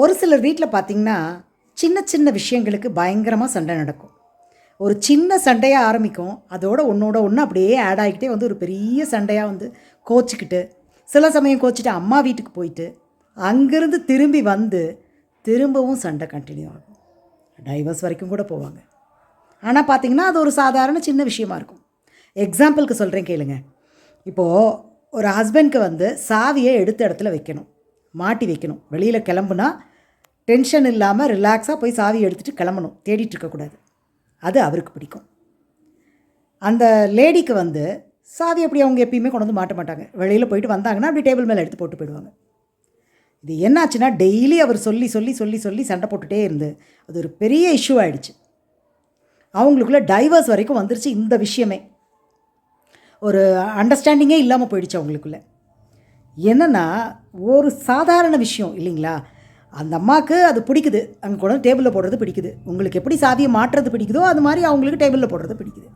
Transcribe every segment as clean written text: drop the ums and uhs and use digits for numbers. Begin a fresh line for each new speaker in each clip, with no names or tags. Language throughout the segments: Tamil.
ஒரு சிலர் வீட்டில் பார்த்திங்கன்னா சின்ன சின்ன விஷயங்களுக்கு பயங்கரமாக சண்டை நடக்கும். ஒரு சின்ன சண்டையாக ஆரம்பிக்கும். அதோட ஒன்றோட ஒன்று அப்படியே ஆட் ஆகிக்கிட்டே வந்து ஒரு பெரிய சண்டையாக வந்து கோச்சிக்கிட்டு, சில சமயம் கோச்சிட்டு அம்மா வீட்டுக்கு போயிட்டு அங்கேருந்து திரும்பி வந்து திரும்பவும் சண்டை கண்டினியூ ஆகும். டைவர்ஸ் வரைக்கும் கூட போவாங்க. ஆனால் பார்த்திங்கன்னா அது ஒரு சாதாரண சின்ன விஷயமா இருக்கும். எக்ஸாம்பிளுக்கு சொல்கிறேன் கேளுங்க. இப்போது ஒரு ஹஸ்பண்ட்க்கு வந்து சாவியை எடுத்த இடத்துல வைக்கணும், மாட்டி வைக்கணும். வெளியில் கிளம்புனா டென்ஷன் இல்லாமல் ரிலாக்ஸாக போய் சாவியை எடுத்துகிட்டு கிளம்பணும், தேடிட்டு இருக்கக்கூடாது. அது அவருக்கு பிடிக்கும். அந்த லேடிக்கு வந்து சாவி அப்படி அவங்க எப்பயுமே கொண்டு வந்து மாட்ட மாட்டாங்க. வெளியில் போயிட்டு வந்தாங்கன்னா அப்படி டேபிள் மேலே எடுத்து போட்டு போயிடுவாங்க. இது என்னாச்சுன்னா டெய்லி அவர் சொல்லி சொல்லி சொல்லி சொல்லி சண்டை போட்டுகிட்டே இருந்து அது ஒரு பெரிய இஷ்யூ ஆகிடுச்சு. அவங்களுக்குள்ள டைவர்ஸ் வரைக்கும் வந்துருச்சு. இந்த விஷயமே ஒரு அண்டர்ஸ்டாண்டிங்கே இல்லாமல் போயிடுச்சு அவங்களுக்குள்ள. என்னென்னா ஒரு சாதாரண விஷயம் இல்லைங்களா? அந்த அம்மாவுக்கு அது பிடிக்குது, அங்கே கொண்டு டேபிளில் போடுறது பிடிக்குது. உங்களுக்கு எப்படி சாவியை மாட்டுறது பிடிக்குதோ அது மாதிரி அவங்களுக்கு டேபிளில் போடுறது பிடிக்குது.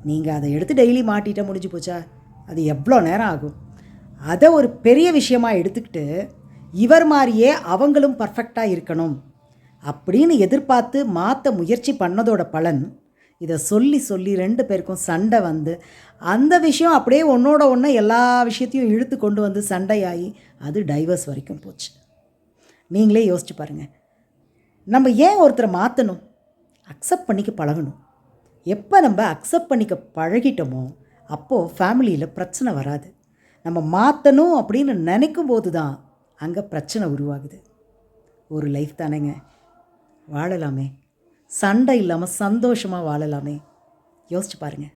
நீங்கள் அதை எடுத்து டெய்லி மாட்டிட்டா முடிஞ்சு போச்சா? அது எவ்வளோ நேரம் ஆகும்? அதை ஒரு பெரிய விஷயமாக எடுத்துக்கிட்டு இவர் மாதிரியே அவங்களும் பர்ஃபெக்டாக இருக்கணும் அப்படின்னு எதிர்பார்த்து மாற்ற முயற்சி பண்ணதோட பலன் இதை சொல்லி சொல்லி 2 பேருக்கும் சண்டை வந்து அந்த விஷயம் அப்படியே ஒன்றோட ஒன்று எல்லா விஷயத்தையும் இழுத்து கொண்டு வந்து சண்டையாகி அது டைவர்ஸ் வரைக்கும் போச்சு. நீங்களே யோசிச்சு பாருங்கள். நம்ம ஏன் ஒருத்தரை மாற்றணும்? அக்செப்ட் பண்ணிக்க பழகணும். எப்போ நம்ம அக்செப்ட் பண்ணிக்க பழகிட்டோமோ அப்போது ஃபேமிலியில் பிரச்சனை வராது. நம்ம மாற்றணும் அப்படின்னு நினைக்கும் போது தான் அங்கே பிரச்சனை உருவாகுது. ஒரு லைஃப் தானேங்க, வாழலாமே, சண்டை இல்லாமல் சந்தோஷமாக வாழலாமே. யோசிச்சு பாருங்கள்.